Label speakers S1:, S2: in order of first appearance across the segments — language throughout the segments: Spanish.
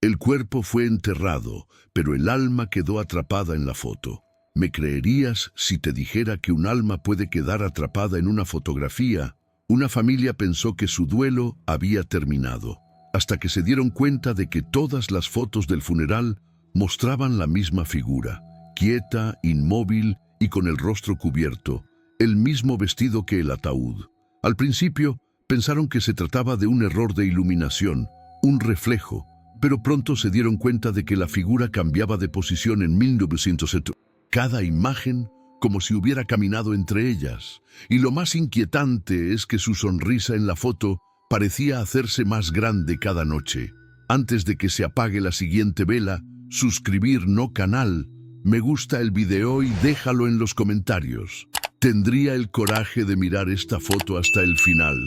S1: El cuerpo fue enterrado, pero el alma quedó atrapada en la foto. ¿Me creerías si te dijera que un alma puede quedar atrapada en una fotografía? Una familia pensó que su duelo había terminado, hasta que se dieron cuenta de que todas las fotos del funeral mostraban la misma figura, quieta, inmóvil y con el rostro cubierto, el mismo vestido que el ataúd. Al principio, pensaron que se trataba de un error de iluminación, un reflejo, pero pronto se dieron cuenta de que la figura cambiaba de posición en 1970. Cada imagen como si hubiera caminado entre ellas, y lo más inquietante es que su sonrisa en la foto parecía hacerse más grande cada noche. Antes de que se apague la siguiente vela, suscribir no canal, me gusta el video y déjalo en los comentarios. Tendría el coraje de mirar esta foto hasta el final.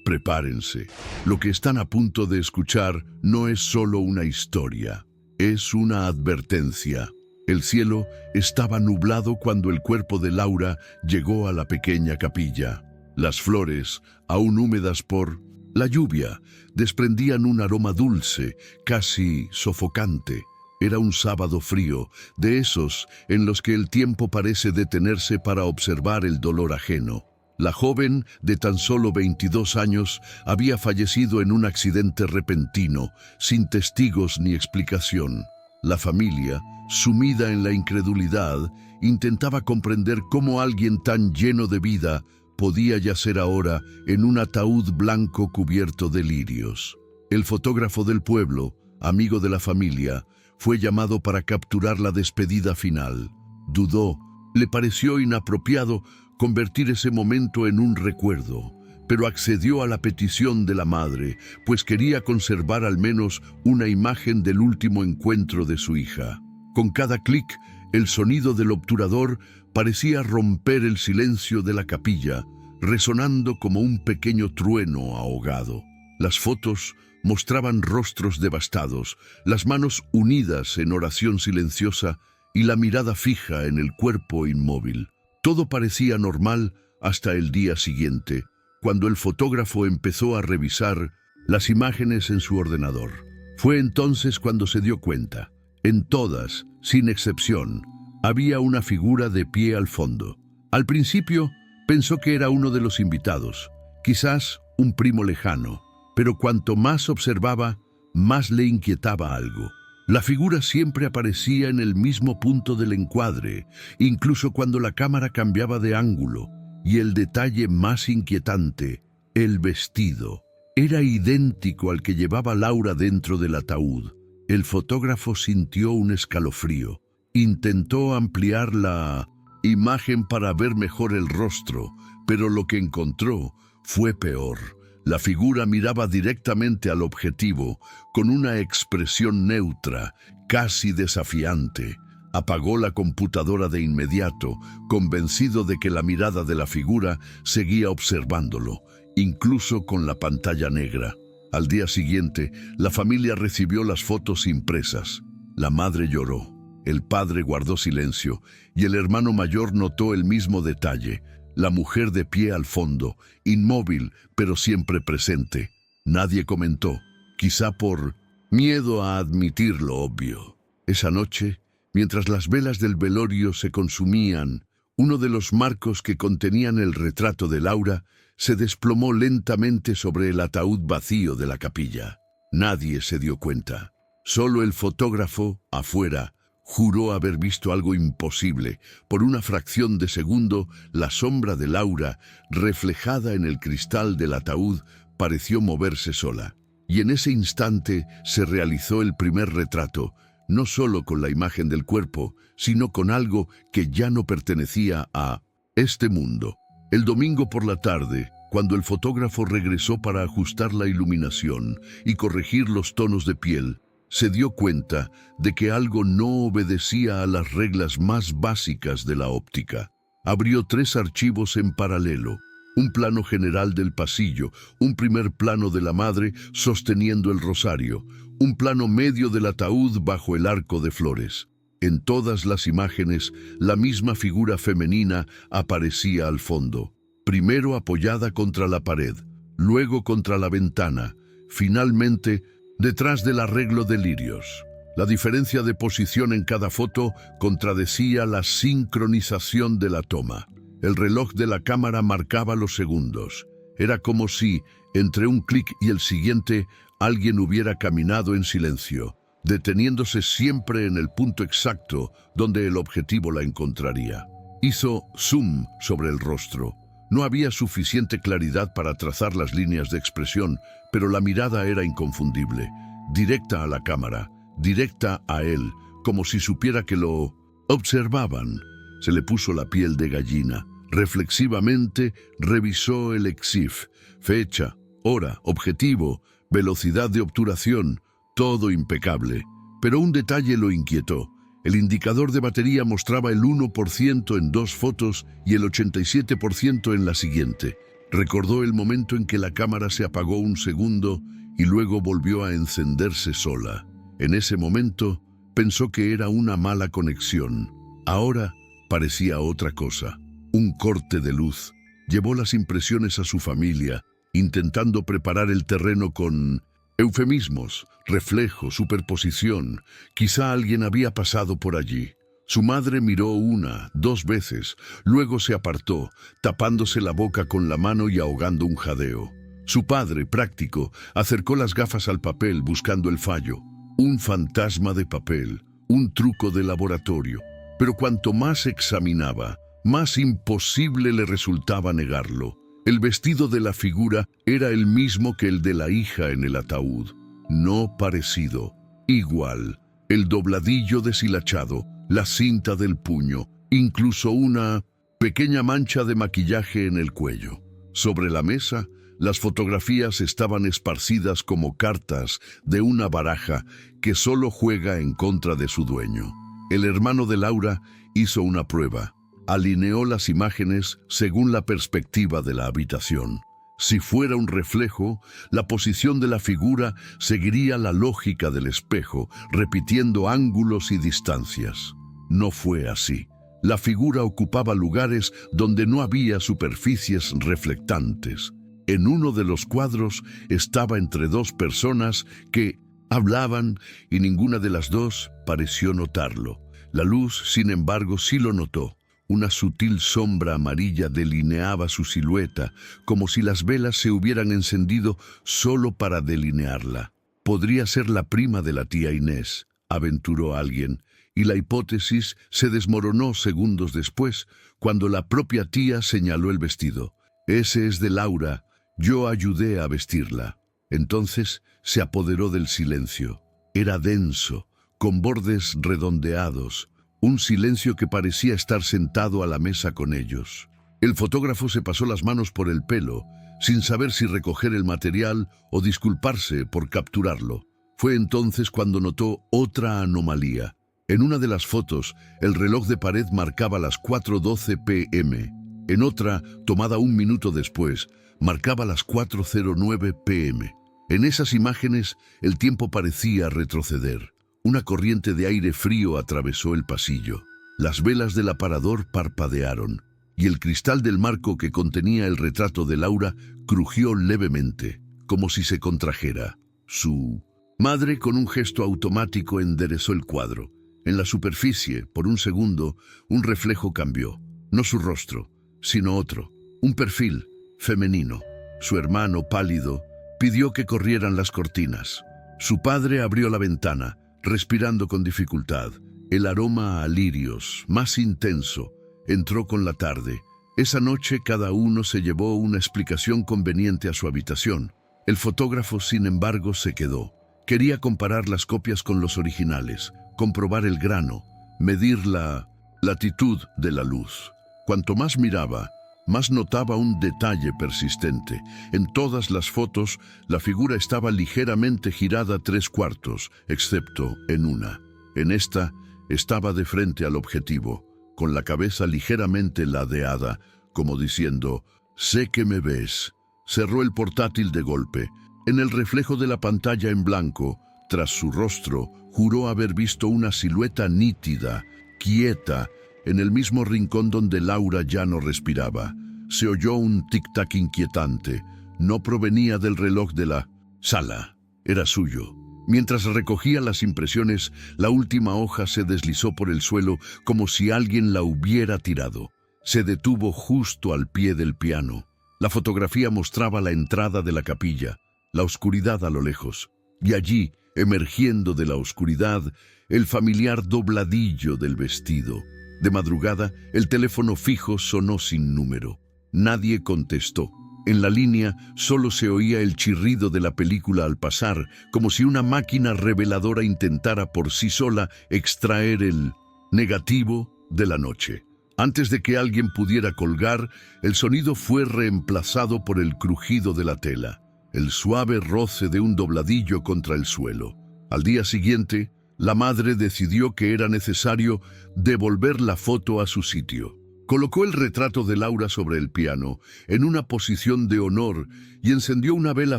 S1: Prepárense. Lo que están a punto de escuchar no es solo una historia, es una advertencia. El cielo estaba nublado cuando el cuerpo de Laura llegó a la pequeña capilla. Las flores, aún húmedas por la lluvia, desprendían un aroma dulce, casi sofocante. Era un sábado frío, de esos en los que el tiempo parece detenerse para observar el dolor ajeno. La joven, de tan solo 22 años, había fallecido en un accidente repentino, sin testigos ni explicación. La familia, sumida en la incredulidad, intentaba comprender cómo alguien tan lleno de vida podía yacer ahora en un ataúd blanco cubierto de lirios. El fotógrafo del pueblo, amigo de la familia, fue llamado para capturar la despedida final. Dudó, le pareció inapropiado convertir ese momento en un recuerdo, pero accedió a la petición de la madre, pues quería conservar al menos una imagen del último encuentro de su hija. Con cada clic, el sonido del obturador parecía romper el silencio de la capilla, resonando como un pequeño trueno ahogado. Las fotos mostraban rostros devastados, las manos unidas en oración silenciosa y la mirada fija en el cuerpo inmóvil. Todo parecía normal hasta el día siguiente, cuando el fotógrafo empezó a revisar las imágenes en su ordenador. Fue entonces cuando se dio cuenta. En todas, sin excepción, había una figura de pie al fondo. Al principio, pensó que era uno de los invitados, quizás un primo lejano, pero cuanto más observaba, más le inquietaba algo. La figura siempre aparecía en el mismo punto del encuadre, incluso cuando la cámara cambiaba de ángulo, y el detalle más inquietante, el vestido, era idéntico al que llevaba Laura dentro del ataúd. El fotógrafo sintió un escalofrío. Intentó ampliar la imagen para ver mejor el rostro, pero lo que encontró fue peor. La figura miraba directamente al objetivo, con una expresión neutra, casi desafiante. Apagó la computadora de inmediato, convencido de que la mirada de la figura seguía observándolo, incluso con la pantalla negra. Al día siguiente, la familia recibió las fotos impresas. La madre lloró, el padre guardó silencio y el hermano mayor notó el mismo detalle. La mujer de pie al fondo, inmóvil, pero siempre presente. Nadie comentó, quizá por miedo a admitir lo obvio. Esa noche, mientras las velas del velorio se consumían, uno de los marcos que contenían el retrato de Laura se desplomó lentamente sobre el ataúd vacío de la capilla. Nadie se dio cuenta. Solo el fotógrafo, afuera, juró haber visto algo imposible. Por una fracción de segundo, la sombra de Laura, reflejada en el cristal del ataúd, pareció moverse sola. Y en ese instante se realizó el primer retrato, no solo con la imagen del cuerpo, sino con algo que ya no pertenecía a este mundo. El domingo por la tarde, cuando el fotógrafo regresó para ajustar la iluminación y corregir los tonos de piel, se dio cuenta de que algo no obedecía a las reglas más básicas de la óptica. Abrió 3 archivos en paralelo: un plano general del pasillo, un primer plano de la madre sosteniendo el rosario, un plano medio del ataúd bajo el arco de flores. En todas las imágenes, la misma figura femenina aparecía al fondo, primero apoyada contra la pared, luego contra la ventana, finalmente detrás del arreglo de lirios. La diferencia de posición en cada foto contradecía la sincronización de la toma. El reloj de la cámara marcaba los segundos. Era como si, entre un clic y el siguiente, alguien hubiera caminado en silencio, deteniéndose siempre en el punto exacto donde el objetivo la encontraría. Hizo zoom sobre el rostro. No había suficiente claridad para trazar las líneas de expresión, pero la mirada era inconfundible, directa a la cámara, directa a él, como si supiera que lo observaban. Se le puso la piel de gallina. Reflexivamente revisó el EXIF, fecha, hora, objetivo, velocidad de obturación, todo impecable. Pero un detalle lo inquietó. El indicador de batería mostraba el 1% en 2 fotos y el 87% en la siguiente. Recordó el momento en que la cámara se apagó un segundo y luego volvió a encenderse sola. En ese momento pensó que era una mala conexión. Ahora parecía otra cosa. Un corte de luz. Llevó las impresiones a su familia, intentando preparar el terreno con eufemismos, reflejo, superposición. Quizá alguien había pasado por allí. Su madre miró 1, 2 veces, luego se apartó, tapándose la boca con la mano y ahogando un jadeo. Su padre, práctico, acercó las gafas al papel buscando el fallo. Un fantasma de papel, un truco de laboratorio. Pero cuanto más examinaba, más imposible le resultaba negarlo. El vestido de la figura era el mismo que el de la hija en el ataúd. No parecido, igual. El dobladillo deshilachado, la cinta del puño, incluso una pequeña mancha de maquillaje en el cuello. Sobre la mesa, las fotografías estaban esparcidas como cartas de una baraja que solo juega en contra de su dueño. El hermano de Laura hizo una prueba. Alineó las imágenes según la perspectiva de la habitación. Si fuera un reflejo, la posición de la figura seguiría la lógica del espejo, repitiendo ángulos y distancias. No fue así. La figura ocupaba lugares donde no había superficies reflectantes. En uno de los cuadros estaba entre 2 personas que hablaban y ninguna de las dos pareció notarlo. La luz, sin embargo, sí lo notó. Una sutil sombra amarilla delineaba su silueta, como si las velas se hubieran encendido solo para delinearla. Podría ser la prima de la tía Inés, aventuró alguien, y la hipótesis se desmoronó segundos después, cuando la propia tía señaló el vestido. Ese es de Laura, yo ayudé a vestirla. Entonces se apoderó del silencio. Era denso, con bordes redondeados, un silencio que parecía estar sentado a la mesa con ellos. El fotógrafo se pasó las manos por el pelo, sin saber si recoger el material o disculparse por capturarlo. Fue entonces cuando notó otra anomalía. En una de las fotos, el reloj de pared marcaba las 4:12 p.m. En otra, tomada 1 minuto después, marcaba las 4:09 p.m. En esas imágenes, el tiempo parecía retroceder. Una corriente de aire frío atravesó el pasillo. Las velas del aparador parpadearon, y el cristal del marco que contenía el retrato de Laura crujió levemente, como si se contrajera. Su madre, con un gesto automático, enderezó el cuadro. En la superficie, por un segundo, un reflejo cambió. No su rostro, sino otro. Un perfil femenino. Su hermano, pálido, pidió que corrieran las cortinas. Su padre abrió la ventana, respirando con dificultad. El aroma a lirios, más intenso, entró con la tarde. Esa noche cada uno se llevó una explicación conveniente a su habitación. El fotógrafo, sin embargo, se quedó. Quería comparar las copias con los originales, comprobar el grano, medir la latitud de la luz. Cuanto más miraba, más notaba un detalle persistente. En todas las fotos, la figura estaba ligeramente girada 3/4, excepto en una. En esta, estaba de frente al objetivo, con la cabeza ligeramente ladeada, como diciendo, «Sé que me ves». Cerró el portátil de golpe. En el reflejo de la pantalla en blanco, tras su rostro, juró haber visto una silueta nítida, quieta, en el mismo rincón donde Laura ya no respiraba. Se oyó un tic-tac inquietante. No provenía del reloj de la sala. Era suyo. Mientras recogía las impresiones, la última hoja se deslizó por el suelo como si alguien la hubiera tirado. Se detuvo justo al pie del piano. La fotografía mostraba la entrada de la capilla, la oscuridad a lo lejos, y allí, emergiendo de la oscuridad, el familiar dobladillo del vestido. De madrugada, el teléfono fijo sonó sin número. Nadie contestó. En la línea solo se oía el chirrido de la película al pasar, como si una máquina reveladora intentara por sí sola extraer el negativo de la noche. Antes de que alguien pudiera colgar, el sonido fue reemplazado por el crujido de la tela, el suave roce de un dobladillo contra el suelo. Al día siguiente, la madre decidió que era necesario devolver la foto a su sitio. Colocó el retrato de Laura sobre el piano, en una posición de honor, y encendió una vela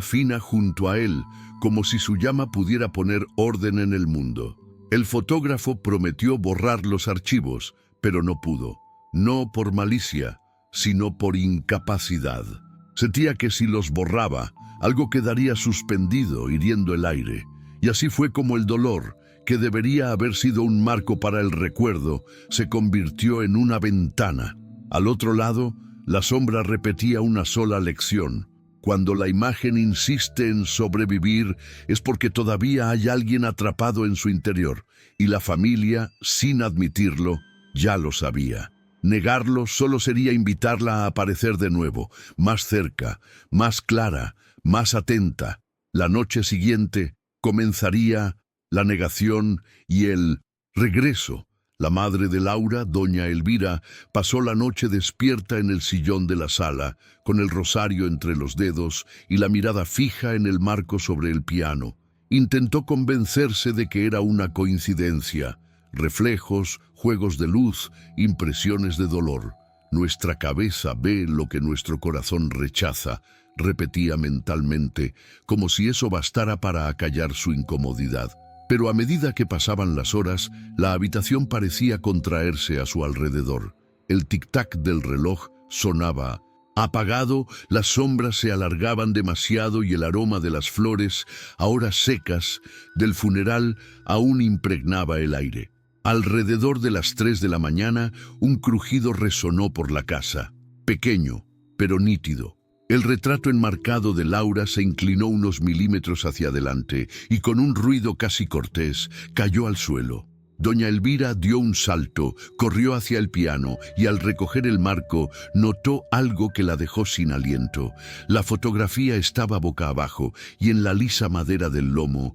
S1: fina junto a él, como si su llama pudiera poner orden en el mundo. El fotógrafo prometió borrar los archivos, pero no pudo. No por malicia, sino por incapacidad. Sentía que si los borraba, algo quedaría suspendido, hiriendo el aire. Y así fue como el dolor, que debería haber sido un marco para el recuerdo, se convirtió en una ventana. Al otro lado, la sombra repetía una sola lección. Cuando la imagen insiste en sobrevivir, es porque todavía hay alguien atrapado en su interior, y la familia, sin admitirlo, ya lo sabía. Negarlo solo sería invitarla a aparecer de nuevo, más cerca, más clara, más atenta. La noche siguiente comenzaría la negación y el regreso. La madre de Laura, doña Elvira, pasó la noche despierta en el sillón de la sala, con el rosario entre los dedos y la mirada fija en el marco sobre el piano. Intentó convencerse de que era una coincidencia. Reflejos, juegos de luz, impresiones de dolor. Nuestra cabeza ve lo que nuestro corazón rechaza, repetía mentalmente, como si eso bastara para acallar su incomodidad. Pero a medida que pasaban las horas, la habitación parecía contraerse a su alrededor. El tic-tac del reloj sonaba. Apagado, las sombras se alargaban demasiado y el aroma de las flores, ahora secas, del funeral aún impregnaba el aire. Alrededor de las 3 de la mañana, un crujido resonó por la casa, pequeño, pero nítido. El retrato enmarcado de Laura se inclinó unos milímetros hacia adelante y con un ruido casi cortés cayó al suelo. Doña Elvira dio un salto, corrió hacia el piano y al recoger el marco notó algo que la dejó sin aliento. La fotografía estaba boca abajo y en la lisa madera del lomo,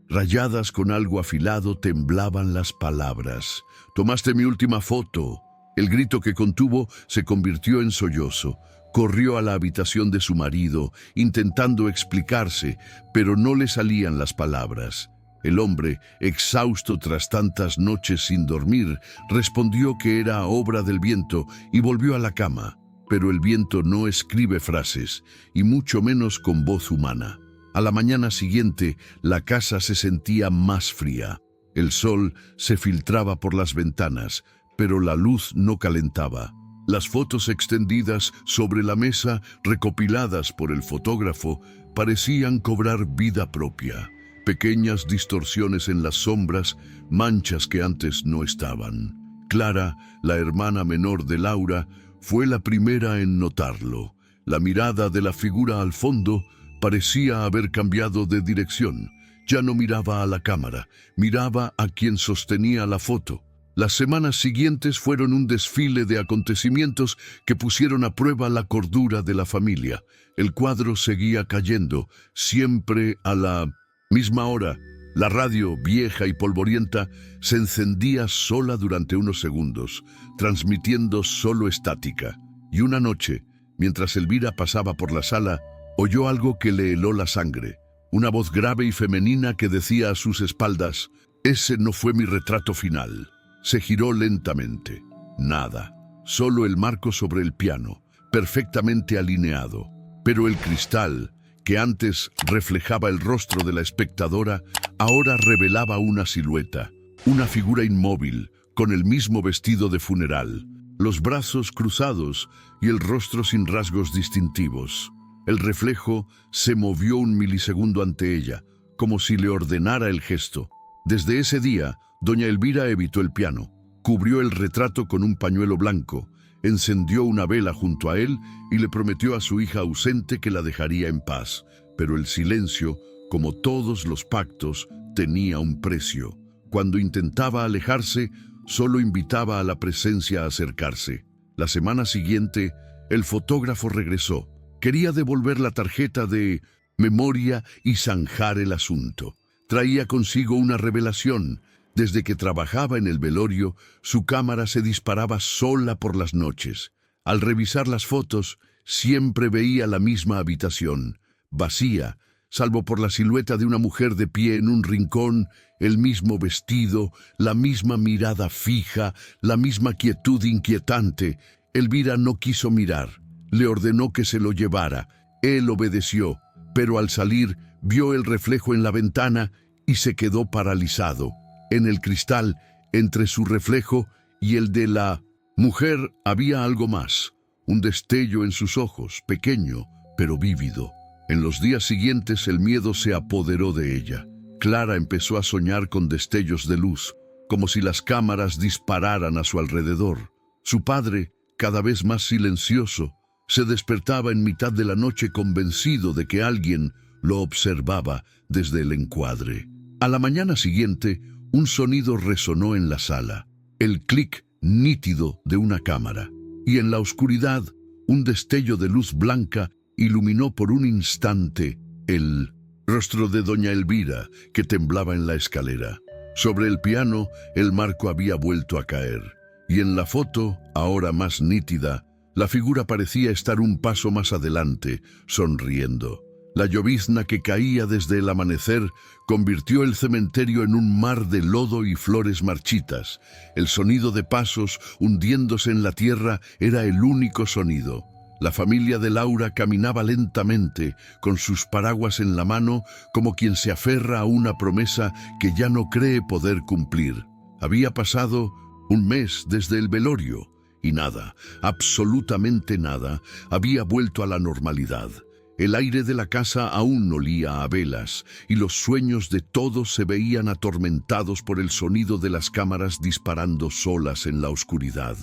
S1: rayadas con algo afilado, temblaban las palabras. «Tomaste mi última foto». El grito que contuvo se convirtió en sollozo. Corrió a la habitación de su marido, intentando explicarse, pero no le salían las palabras. El hombre, exhausto tras tantas noches sin dormir, respondió que era obra del viento y volvió a la cama. Pero el viento no escribe frases, y mucho menos con voz humana. A la mañana siguiente, la casa se sentía más fría. El sol se filtraba por las ventanas, pero la luz no calentaba. Las fotos extendidas sobre la mesa, recopiladas por el fotógrafo, parecían cobrar vida propia. Pequeñas distorsiones en las sombras, manchas que antes no estaban. Clara, la hermana menor de Laura, fue la primera en notarlo. La mirada de la figura al fondo parecía haber cambiado de dirección. Ya no miraba a la cámara, miraba a quien sostenía la foto. Las semanas siguientes fueron un desfile de acontecimientos que pusieron a prueba la cordura de la familia. El cuadro seguía cayendo, siempre a la misma hora. La radio, vieja y polvorienta, se encendía sola durante unos segundos, transmitiendo solo estática. Y una noche, mientras Elvira pasaba por la sala, oyó algo que le heló la sangre. Una voz grave y femenina que decía a sus espaldas: «Ese no fue mi retrato final». Se giró lentamente. Nada. Solo el marco sobre el piano, perfectamente alineado. Pero el cristal, que antes reflejaba el rostro de la espectadora, ahora revelaba una silueta, una figura inmóvil, con el mismo vestido de funeral, los brazos cruzados y el rostro sin rasgos distintivos. El reflejo se movió un milisegundo ante ella, como si le ordenara el gesto. Desde ese día, doña Elvira evitó el piano, cubrió el retrato con un pañuelo blanco, encendió una vela junto a él y le prometió a su hija ausente que la dejaría en paz. Pero el silencio, como todos los pactos, tenía un precio. Cuando intentaba alejarse, solo invitaba a la presencia a acercarse. La semana siguiente, el fotógrafo regresó. Quería devolver la tarjeta de memoria y zanjar el asunto. Traía consigo una revelación. Desde que trabajaba en el velorio, su cámara se disparaba sola por las noches. Al revisar las fotos, siempre veía la misma habitación, vacía, salvo por la silueta de una mujer de pie en un rincón, el mismo vestido, la misma mirada fija, la misma quietud inquietante. Elvira no quiso mirar. Le ordenó que se lo llevara. Él obedeció, pero al salir vio el reflejo en la ventana y se quedó paralizado. En el cristal, entre su reflejo y el de la mujer, había algo más. Un destello en sus ojos, pequeño, pero vívido. En los días siguientes el miedo se apoderó de ella. Clara empezó a soñar con destellos de luz, como si las cámaras dispararan a su alrededor. Su padre, cada vez más silencioso, se despertaba en mitad de la noche convencido de que alguien lo observaba desde el encuadre. A la mañana siguiente, un sonido resonó en la sala, el clic nítido de una cámara, y en la oscuridad, un destello de luz blanca iluminó por un instante el rostro de doña Elvira, que temblaba en la escalera. Sobre el piano, el marco había vuelto a caer, y en la foto, ahora más nítida, la figura parecía estar un paso más adelante, sonriendo. La llovizna que caía desde el amanecer convirtió el cementerio en un mar de lodo y flores marchitas. El sonido de pasos hundiéndose en la tierra era el único sonido. La familia de Laura caminaba lentamente, con sus paraguas en la mano, como quien se aferra a una promesa que ya no cree poder cumplir. Había pasado un mes desde el velorio, y nada, absolutamente nada, había vuelto a la normalidad. El aire de la casa aún olía a velas, y los sueños de todos se veían atormentados por el sonido de las cámaras disparando solas en la oscuridad.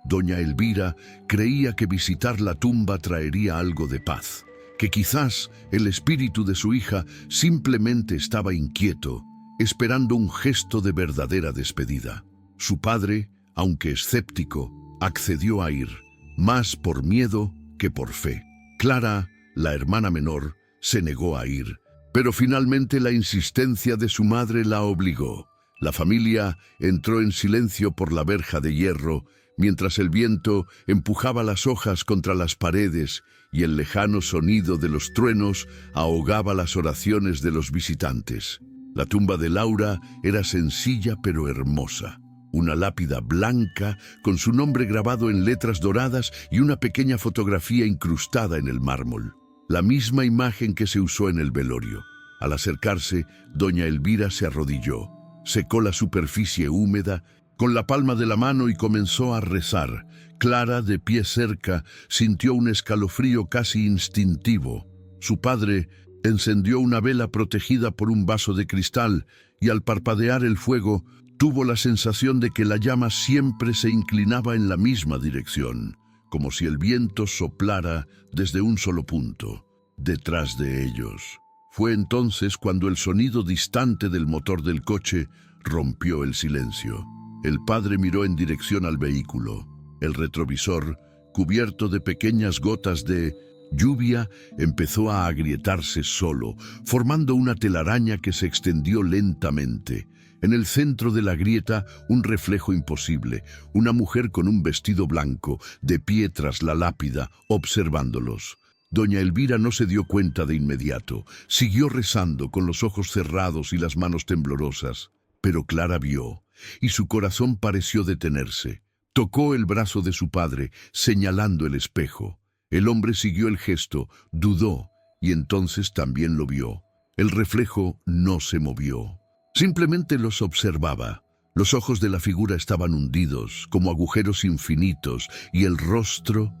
S1: Doña Elvira creía que visitar la tumba traería algo de paz, que quizás el espíritu de su hija simplemente estaba inquieto, esperando un gesto de verdadera despedida. Su padre, aunque escéptico, accedió a ir, más por miedo que por fe. Clara, la hermana menor, se negó a ir, pero finalmente la insistencia de su madre la obligó. La familia entró en silencio por la verja de hierro, mientras el viento empujaba las hojas contra las paredes y el lejano sonido de los truenos ahogaba las oraciones de los visitantes. La tumba de Laura era sencilla pero hermosa. Una lápida blanca con su nombre grabado en letras doradas y una pequeña fotografía incrustada en el mármol. La misma imagen que se usó en el velorio. Al acercarse, doña Elvira se arrodilló, secó la superficie húmeda con la palma de la mano y comenzó a rezar. Clara, de pie cerca, sintió un escalofrío casi instintivo. Su padre encendió una vela protegida por un vaso de cristal y al parpadear el fuego, tuvo la sensación de que la llama siempre se inclinaba en la misma dirección, como si el viento soplara desde un solo punto, detrás de ellos. Fue entonces cuando el sonido distante del motor del coche rompió el silencio. El padre miró en dirección al vehículo. El retrovisor, cubierto de pequeñas gotas de lluvia, empezó a agrietarse solo, formando una telaraña que se extendió lentamente. En el centro de la grieta, un reflejo imposible, una mujer con un vestido blanco, de pie tras la lápida, observándolos. Doña Elvira no se dio cuenta de inmediato. Siguió rezando con los ojos cerrados y las manos temblorosas. Pero Clara vio, y su corazón pareció detenerse. Tocó el brazo de su padre, señalando el espejo. El hombre siguió el gesto, dudó, y entonces también lo vio. El reflejo no se movió. Simplemente los observaba. Los ojos de la figura estaban hundidos, como agujeros infinitos, y el rostro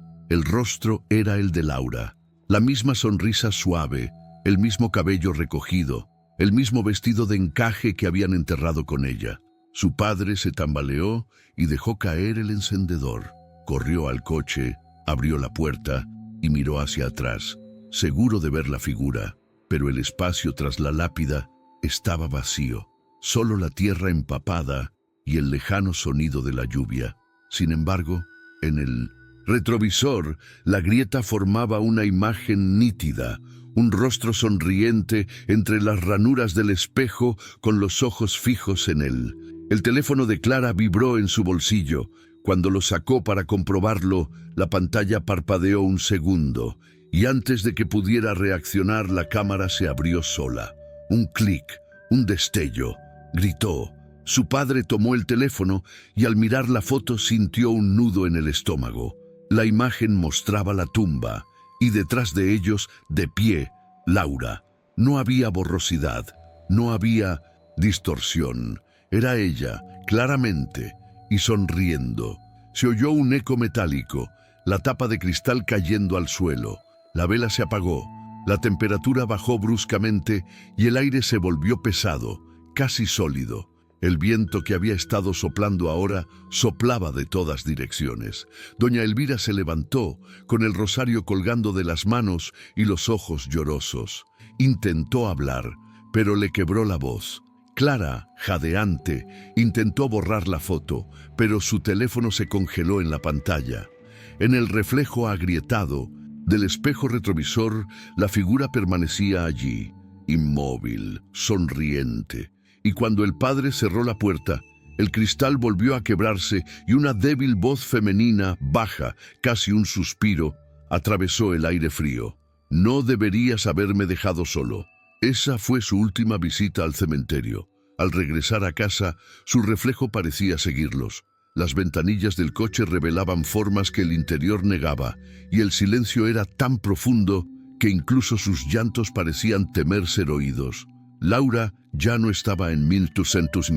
S1: era el de Laura. La misma sonrisa suave, el mismo cabello recogido, el mismo vestido de encaje que habían enterrado con ella. Su padre se tambaleó y dejó caer el encendedor. Corrió al coche, abrió la puerta y miró hacia atrás, seguro de ver la figura, pero el espacio tras la lápida estaba vacío, solo la tierra empapada y el lejano sonido de la lluvia. Sin embargo, en el retrovisor, la grieta formaba una imagen nítida, un rostro sonriente entre las ranuras del espejo con los ojos fijos en él. El teléfono de Clara vibró en su bolsillo. Cuando lo sacó para comprobarlo, la pantalla parpadeó un segundo, y antes de que pudiera reaccionar, la cámara se abrió sola. Un clic, un destello. Gritó. Su padre tomó el teléfono y al mirar la foto sintió un nudo en el estómago. La imagen mostraba la tumba, y detrás de ellos, de pie, Laura. No había borrosidad, no había distorsión. Era ella, claramente, y sonriendo. Se oyó un eco metálico, la tapa de cristal cayendo al suelo. La vela se apagó, la temperatura bajó bruscamente y el aire se volvió pesado, casi sólido. El viento que había estado soplando ahora soplaba de todas direcciones. Doña Elvira se levantó, con el rosario colgando de las manos y los ojos llorosos. Intentó hablar, pero le quebró la voz. Clara, jadeante, intentó borrar la foto, pero su teléfono se congeló en la pantalla. En el reflejo agrietado del espejo retrovisor, la figura permanecía allí, inmóvil, sonriente. Y cuando el padre cerró la puerta, el cristal volvió a quebrarse y una débil voz femenina, baja, casi un suspiro, atravesó el aire frío. No deberías haberme dejado solo. Esa fue su última visita al cementerio. Al regresar a casa, su reflejo parecía seguirlos. Las ventanillas del coche revelaban formas que el interior negaba, y el silencio era tan profundo que incluso sus llantos parecían temer ser oídos. Laura ya no estaba en 1200,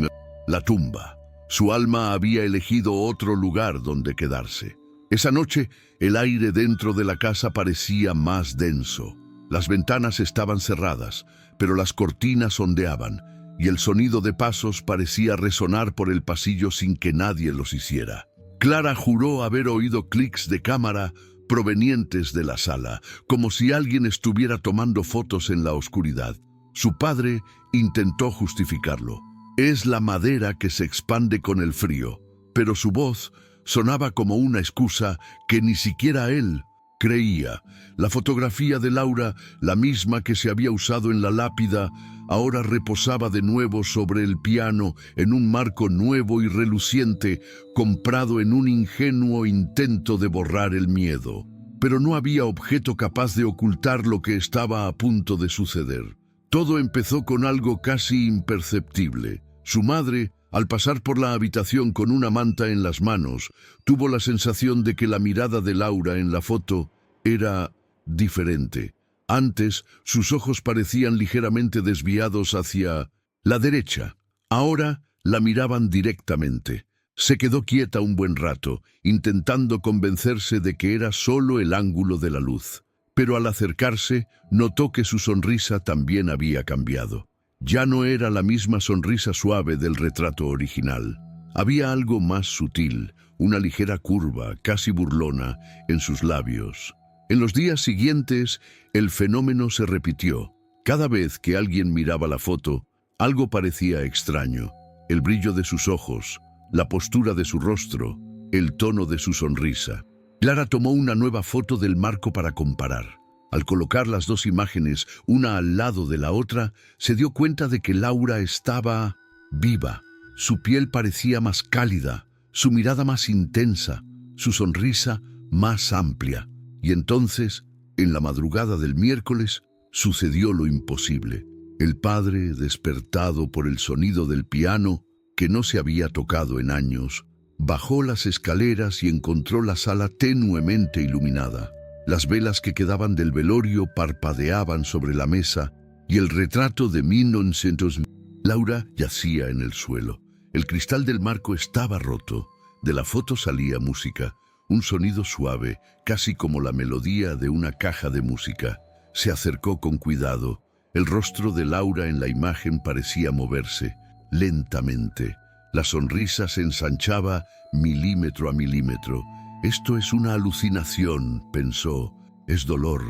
S1: la tumba. Su alma había elegido otro lugar donde quedarse. Esa noche, el aire dentro de la casa parecía más denso. Las ventanas estaban cerradas, pero las cortinas ondeaban, y el sonido de pasos parecía resonar por el pasillo sin que nadie los hiciera. Clara juró haber oído clics de cámara provenientes de la sala, como si alguien estuviera tomando fotos en la oscuridad. Su padre intentó justificarlo. Es la madera que se expande con el frío, pero su voz sonaba como una excusa que ni siquiera él creía. La fotografía de Laura, la misma que se había usado en la lápida, ahora reposaba de nuevo sobre el piano en un marco nuevo y reluciente, comprado en un ingenuo intento de borrar el miedo. Pero no había objeto capaz de ocultar lo que estaba a punto de suceder. Todo empezó con algo casi imperceptible. Su madre, al pasar por la habitación con una manta en las manos, tuvo la sensación de que la mirada de Laura en la foto era diferente. Antes, sus ojos parecían ligeramente desviados hacia la derecha. Ahora la miraban directamente. Se quedó quieta un buen rato, intentando convencerse de que era solo el ángulo de la luz. Pero al acercarse, notó que su sonrisa también había cambiado. Ya no era la misma sonrisa suave del retrato original. Había algo más sutil, una ligera curva, casi burlona, en sus labios. En los días siguientes, el fenómeno se repitió. Cada vez que alguien miraba la foto, algo parecía extraño. El brillo de sus ojos, la postura de su rostro, el tono de su sonrisa. Clara tomó una nueva foto del marco para comparar. Al colocar las dos imágenes, una al lado de la otra, se dio cuenta de que Laura estaba viva. Su piel parecía más cálida, su mirada más intensa, su sonrisa más amplia. Y entonces, en la madrugada del miércoles, sucedió lo imposible. El padre, despertado por el sonido del piano, que no se había tocado en años, bajó las escaleras y encontró la sala tenuemente iluminada. Las velas que quedaban del velorio parpadeaban sobre la mesa y el retrato de 1900. Laura yacía en el suelo. El cristal del marco estaba roto. De la foto salía música, un sonido suave, casi como la melodía de una caja de música. Se acercó con cuidado. El rostro de Laura en la imagen parecía moverse, lentamente. La sonrisa se ensanchaba milímetro a milímetro. Esto es una alucinación, pensó. Es dolor.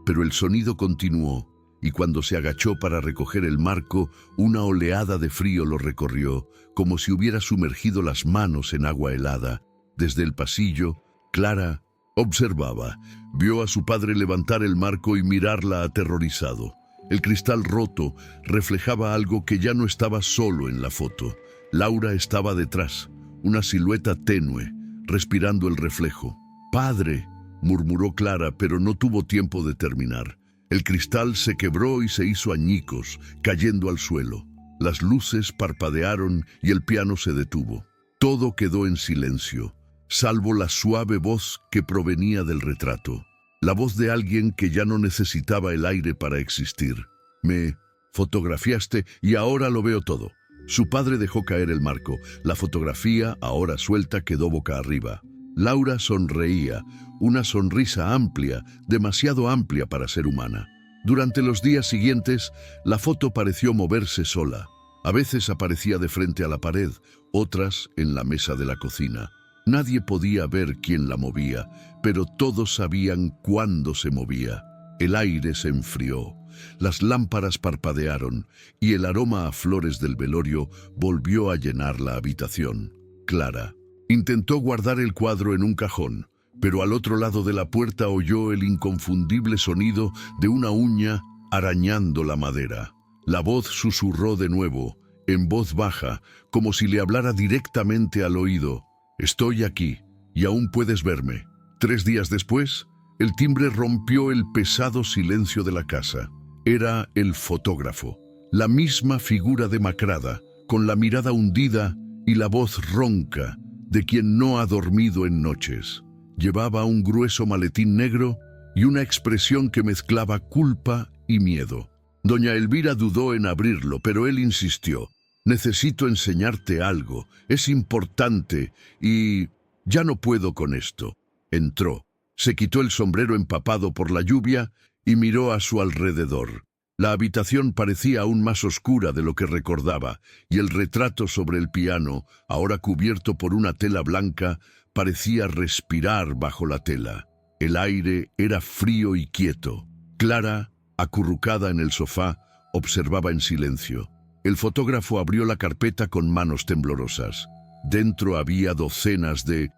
S1: Pero el sonido continuó, y cuando se agachó para recoger el marco, una oleada de frío lo recorrió, como si hubiera sumergido las manos en agua helada. Desde el pasillo, Clara observaba. Vio a su padre levantar el marco y mirarla aterrorizado. El cristal roto reflejaba algo que ya no estaba solo en la foto. Laura estaba detrás, una silueta tenue, respirando el reflejo. «Padre», murmuró Clara, pero no tuvo tiempo de terminar. El cristal se quebró y se hizo añicos, cayendo al suelo. Las luces parpadearon y el piano se detuvo. Todo quedó en silencio, salvo la suave voz que provenía del retrato. La voz de alguien que ya no necesitaba el aire para existir. «Me fotografiaste y ahora lo veo todo». Su padre dejó caer el marco. La fotografía, ahora suelta, quedó boca arriba. Laura sonreía, una sonrisa amplia, demasiado amplia para ser humana. Durante los días siguientes, la foto pareció moverse sola. A veces aparecía de frente a la pared, otras en la mesa de la cocina. Nadie podía ver quién la movía, pero todos sabían cuándo se movía. El aire se enfrió, las lámparas parpadearon y el aroma a flores del velorio volvió a llenar la habitación. Clara intentó guardar el cuadro en un cajón, pero al otro lado de la puerta oyó el inconfundible sonido de una uña arañando la madera. La voz susurró de nuevo, en voz baja, como si le hablara directamente al oído. «Estoy aquí, y aún puedes verme». 3 días después, el timbre rompió el pesado silencio de la casa. Era el fotógrafo, la misma figura demacrada, con la mirada hundida y la voz ronca de quien no ha dormido en noches. Llevaba un grueso maletín negro y una expresión que mezclaba culpa y miedo. Doña Elvira dudó en abrirlo, pero él insistió. «Necesito enseñarte algo, es importante y ya no puedo con esto». Entró, se quitó el sombrero empapado por la lluvia y miró a su alrededor. La habitación parecía aún más oscura de lo que recordaba, y el retrato sobre el piano, ahora cubierto por una tela blanca, parecía respirar bajo la tela. El aire era frío y quieto. Clara, acurrucada en el sofá, observaba en silencio. El fotógrafo abrió la carpeta con manos temblorosas. Dentro había docenas de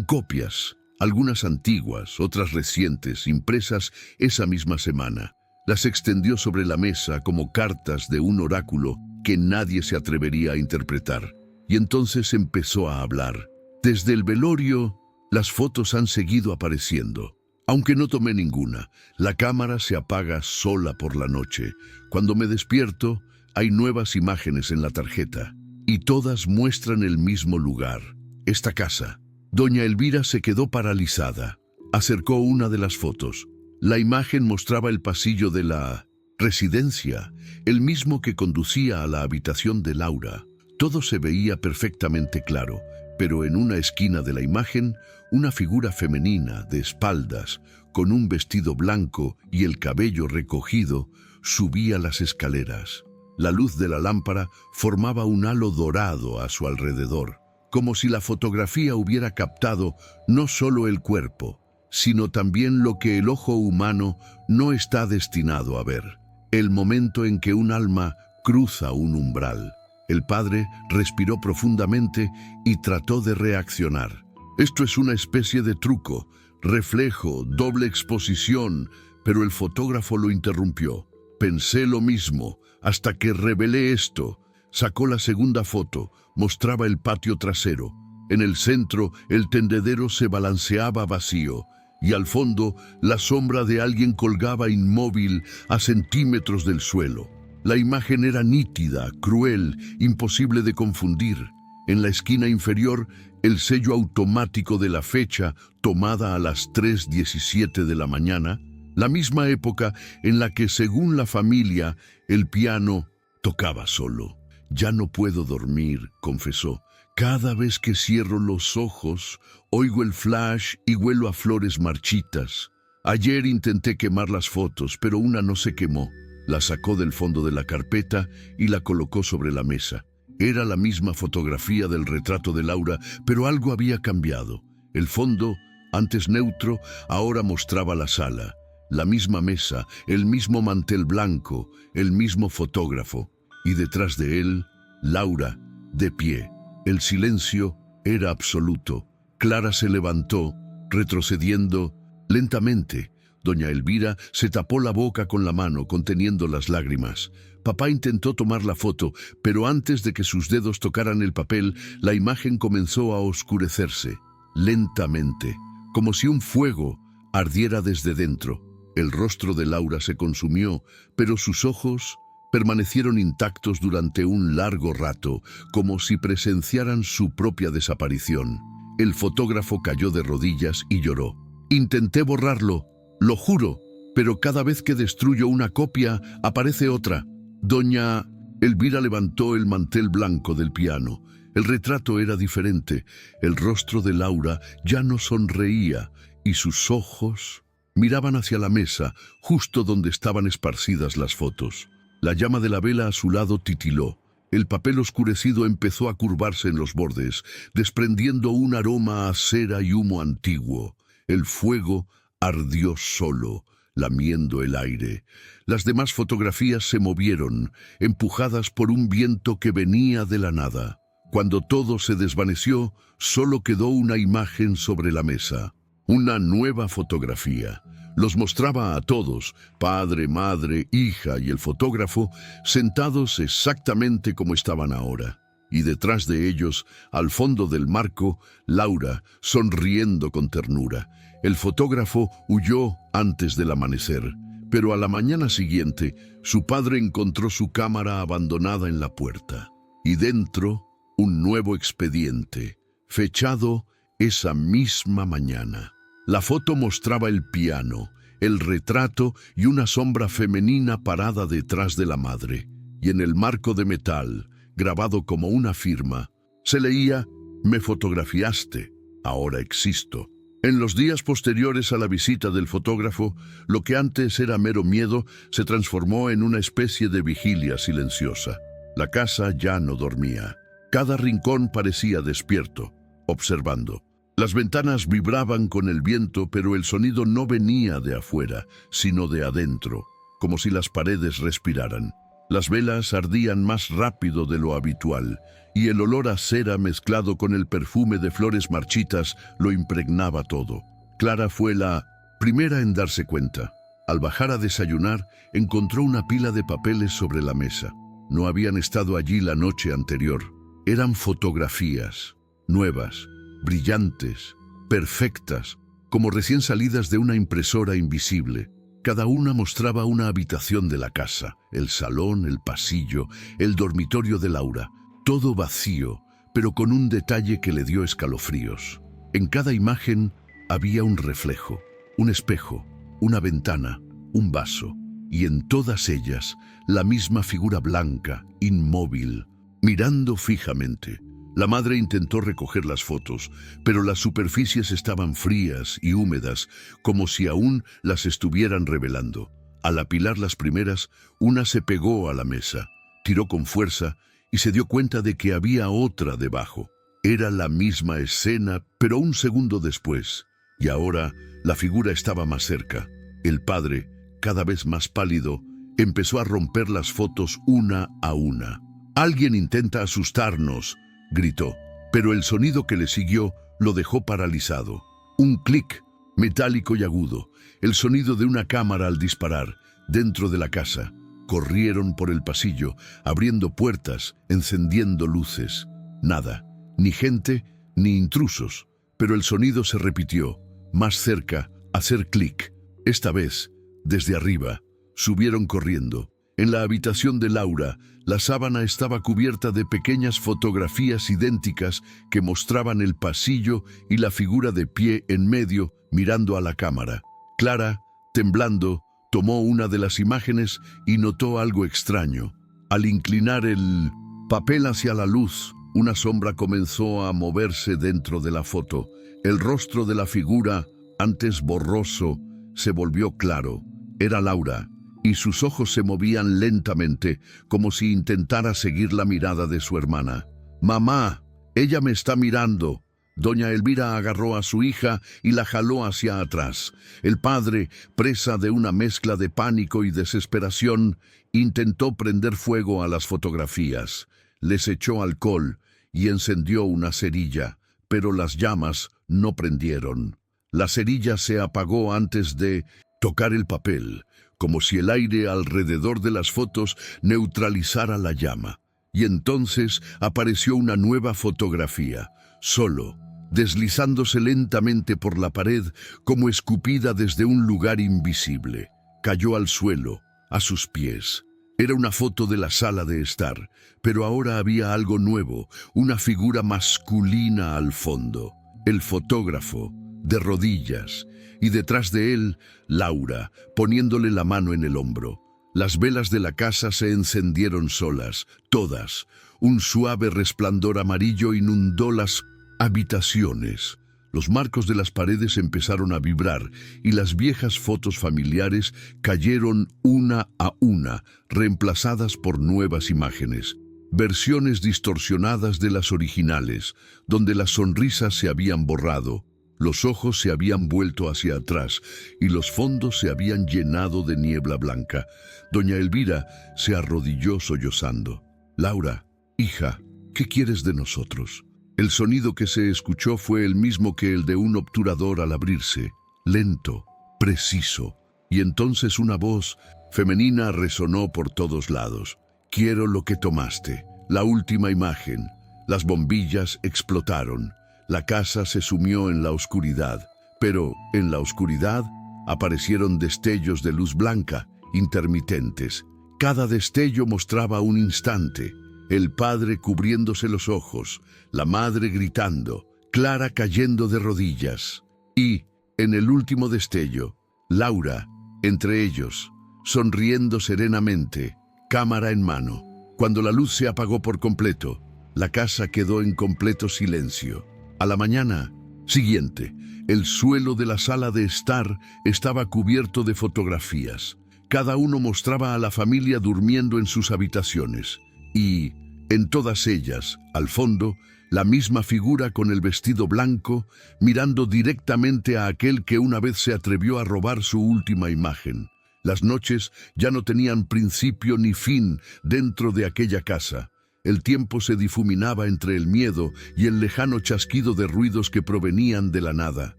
S1: copias, algunas antiguas, otras recientes, impresas esa misma semana. Las extendió sobre la mesa como cartas de un oráculo que nadie se atrevería a interpretar. Y entonces empezó a hablar. «Desde el velorio, las fotos han seguido apareciendo. Aunque no tomé ninguna, la cámara se apaga sola por la noche. Cuando me despierto, hay nuevas imágenes en la tarjeta. Y todas muestran el mismo lugar, esta casa». Doña Elvira se quedó paralizada. Acercó una de las fotos. La imagen mostraba el pasillo de la residencia, el mismo que conducía a la habitación de Laura. Todo se veía perfectamente claro, pero en una esquina de la imagen, una figura femenina de espaldas, con un vestido blanco y el cabello recogido, subía las escaleras. La luz de la lámpara formaba un halo dorado a su alrededor, como si la fotografía hubiera captado no solo el cuerpo, sino también lo que el ojo humano no está destinado a ver. El momento en que un alma cruza un umbral. El padre respiró profundamente y trató de reaccionar. «Esto es una especie de truco, reflejo, doble exposición», pero el fotógrafo lo interrumpió. «Pensé lo mismo, hasta que revelé esto». Sacó la segunda foto, mostraba el patio trasero. En el centro, el tendedero se balanceaba vacío, y al fondo, la sombra de alguien colgaba inmóvil a centímetros del suelo. La imagen era nítida, cruel, imposible de confundir. En la esquina inferior, el sello automático de la fecha, tomada a las 3:17 de la mañana, la misma época en la que, según la familia, el piano tocaba solo. «Ya no puedo dormir», confesó. «Cada vez que cierro los ojos, oigo el flash y huelo a flores marchitas. Ayer intenté quemar las fotos, pero una no se quemó. La sacó del fondo de la carpeta y la colocó sobre la mesa. Era la misma fotografía del retrato de Laura, pero algo había cambiado. El fondo, antes neutro, ahora mostraba la sala. La misma mesa, el mismo mantel blanco, el mismo fotógrafo. Y detrás de él, Laura, de pie. El silencio era absoluto. Clara se levantó, retrocediendo lentamente. Doña Elvira se tapó la boca con la mano, conteniendo las lágrimas. Papá intentó tomar la foto, pero antes de que sus dedos tocaran el papel, la imagen comenzó a oscurecerse, lentamente, como si un fuego ardiera desde dentro. El rostro de Laura se consumió, pero sus ojos permanecieron intactos durante un largo rato, como si presenciaran su propia desaparición. El fotógrafo cayó de rodillas y lloró. Intenté borrarlo, lo juro, pero cada vez que destruyo una copia, aparece otra. Doña Elvira levantó el mantel blanco del piano. El retrato era diferente. El rostro de Laura ya no sonreía y sus ojos miraban hacia la mesa, justo donde estaban esparcidas las fotos. La llama de la vela a su lado titiló. El papel oscurecido empezó a curvarse en los bordes, desprendiendo un aroma a cera y humo antiguo. El fuego ardió solo, lamiendo el aire. Las demás fotografías se movieron, empujadas por un viento que venía de la nada. Cuando todo se desvaneció, solo quedó una imagen sobre la mesa. Una nueva fotografía. Los mostraba a todos, padre, madre, hija y el fotógrafo, sentados exactamente como estaban ahora. Y detrás de ellos, al fondo del marco, Laura, sonriendo con ternura. El fotógrafo huyó antes del amanecer, pero a la mañana siguiente, su padre encontró su cámara abandonada en la puerta. Y dentro, un nuevo expediente, fechado esa misma mañana. La foto mostraba el piano, el retrato y una sombra femenina parada detrás de la madre. Y en el marco de metal, grabado como una firma, se leía: «Me fotografiaste, ahora existo». En los días posteriores a la visita del fotógrafo, lo que antes era mero miedo se transformó en una especie de vigilia silenciosa. La casa ya no dormía. Cada rincón parecía despierto, observando. Las ventanas vibraban con el viento, pero el sonido no venía de afuera, sino de adentro, como si las paredes respiraran. Las velas ardían más rápido de lo habitual, y el olor a cera mezclado con el perfume de flores marchitas lo impregnaba todo. Clara fue la primera en darse cuenta. Al bajar a desayunar, encontró una pila de papeles sobre la mesa. No habían estado allí la noche anterior. Eran fotografías, nuevas, brillantes, perfectas, como recién salidas de una impresora invisible. Cada una mostraba una habitación de la casa, el salón, el pasillo, el dormitorio de Laura, todo vacío, pero con un detalle que le dio escalofríos. En cada imagen había un reflejo, un espejo, una ventana, un vaso, y en todas ellas la misma figura blanca, inmóvil, mirando fijamente. La madre intentó recoger las fotos, pero las superficies estaban frías y húmedas, como si aún las estuvieran revelando. Al apilar las primeras, una se pegó a la mesa, tiró con fuerza y se dio cuenta de que había otra debajo. Era la misma escena, pero un segundo después, y ahora la figura estaba más cerca. El padre, cada vez más pálido, empezó a romper las fotos una a una. «Alguien intenta asustarnos», gritó, pero el sonido que le siguió lo dejó paralizado. Un clic, metálico y agudo, el sonido de una cámara al disparar, dentro de la casa. Corrieron por el pasillo, abriendo puertas, encendiendo luces. Nada, ni gente, ni intrusos, pero el sonido se repitió, más cerca, hacer clic. Esta vez, desde arriba, subieron corriendo. En la habitación de Laura, la sábana estaba cubierta de pequeñas fotografías idénticas que mostraban el pasillo y la figura de pie en medio, mirando a la cámara. Clara, temblando, tomó una de las imágenes y notó algo extraño. Al inclinar el papel hacia la luz, una sombra comenzó a moverse dentro de la foto. El rostro de la figura, antes borroso, se volvió claro. Era Laura, y sus ojos se movían lentamente, como si intentara seguir la mirada de su hermana. «Mamá, ella me está mirando». Doña Elvira agarró a su hija y la jaló hacia atrás. El padre, presa de una mezcla de pánico y desesperación, intentó prender fuego a las fotografías. Les echó alcohol y encendió una cerilla, pero las llamas no prendieron. La cerilla se apagó antes de tocar el papel, como si el aire alrededor de las fotos neutralizara la llama. Y entonces apareció una nueva fotografía, solo, deslizándose lentamente por la pared como escupida desde un lugar invisible. Cayó al suelo, a sus pies. Era una foto de la sala de estar, pero ahora había algo nuevo, una figura masculina al fondo. El fotógrafo, de rodillas, y detrás de él, Laura, poniéndole la mano en el hombro. Las velas de la casa se encendieron solas, todas. Un suave resplandor amarillo inundó las habitaciones. Los marcos de las paredes empezaron a vibrar y las viejas fotos familiares cayeron una a una, reemplazadas por nuevas imágenes. Versiones distorsionadas de las originales, donde las sonrisas se habían borrado, los ojos se habían vuelto hacia atrás y los fondos se habían llenado de niebla blanca. Doña Elvira se arrodilló sollozando. «Laura, hija, ¿qué quieres de nosotros?». El sonido que se escuchó fue el mismo que el de un obturador al abrirse, lento, preciso, y entonces una voz femenina resonó por todos lados. «Quiero lo que tomaste». La última imagen. Las bombillas explotaron. La casa se sumió en la oscuridad, pero en la oscuridad aparecieron destellos de luz blanca, intermitentes. Cada destello mostraba un instante. El padre cubriéndose los ojos, la madre gritando, Clara cayendo de rodillas. Y, en el último destello, Laura, entre ellos, sonriendo serenamente, cámara en mano. Cuando la luz se apagó por completo, la casa quedó en completo silencio. A la mañana siguiente, el suelo de la sala de estar estaba cubierto de fotografías. Cada uno mostraba a la familia durmiendo en sus habitaciones. Y, en todas ellas, al fondo, la misma figura con el vestido blanco, mirando directamente a aquel que una vez se atrevió a robar su última imagen. Las noches ya no tenían principio ni fin dentro de aquella casa. El tiempo se difuminaba entre el miedo y el lejano chasquido de ruidos que provenían de la nada.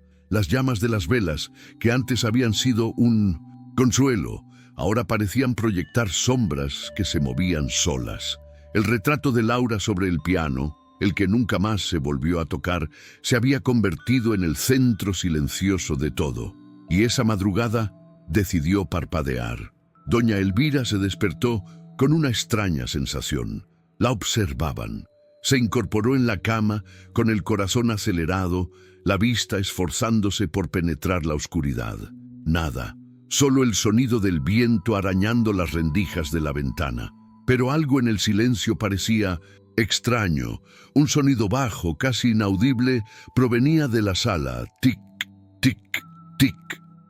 S1: Las llamas de las velas, que antes habían sido un consuelo, ahora parecían proyectar sombras que se movían solas. El retrato de Laura sobre el piano, el que nunca más se volvió a tocar, se había convertido en el centro silencioso de todo. Y esa madrugada decidió parpadear. Doña Elvira se despertó con una extraña sensación. La observaban. Se incorporó en la cama, con el corazón acelerado, la vista esforzándose por penetrar la oscuridad. Nada, solo el sonido del viento arañando las rendijas de la ventana. Pero algo en el silencio parecía extraño. Un sonido bajo, casi inaudible, provenía de la sala. Tic, tic, tic.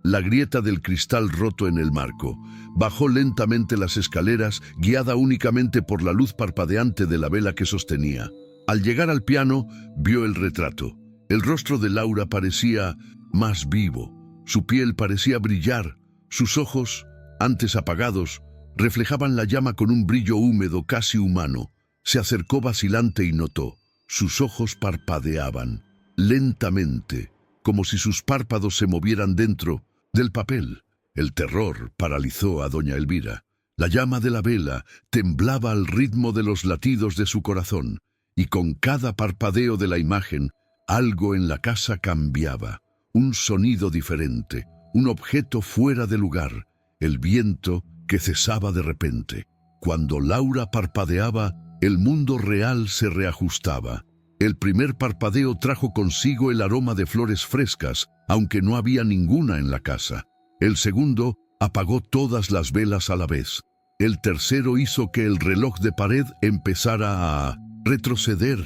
S1: La grieta del cristal roto en el marco. Bajó lentamente las escaleras, guiada únicamente por la luz parpadeante de la vela que sostenía. Al llegar al piano, vio el retrato. El rostro de Laura parecía más vivo. Su piel parecía brillar. Sus ojos, antes apagados, reflejaban la llama con un brillo húmedo casi humano. Se acercó vacilante y notó. Sus ojos parpadeaban, lentamente, como si sus párpados se movieran dentro del papel. El terror paralizó a doña Elvira. La llama de la vela temblaba al ritmo de los latidos de su corazón, y con cada parpadeo de la imagen, algo en la casa cambiaba. Un sonido diferente, un objeto fuera de lugar, el viento que cesaba de repente. Cuando Laura parpadeaba, el mundo real se reajustaba. El primer parpadeo trajo consigo el aroma de flores frescas, aunque no había ninguna en la casa. El segundo apagó todas las velas a la vez. El tercero hizo que el reloj de pared empezara a retroceder.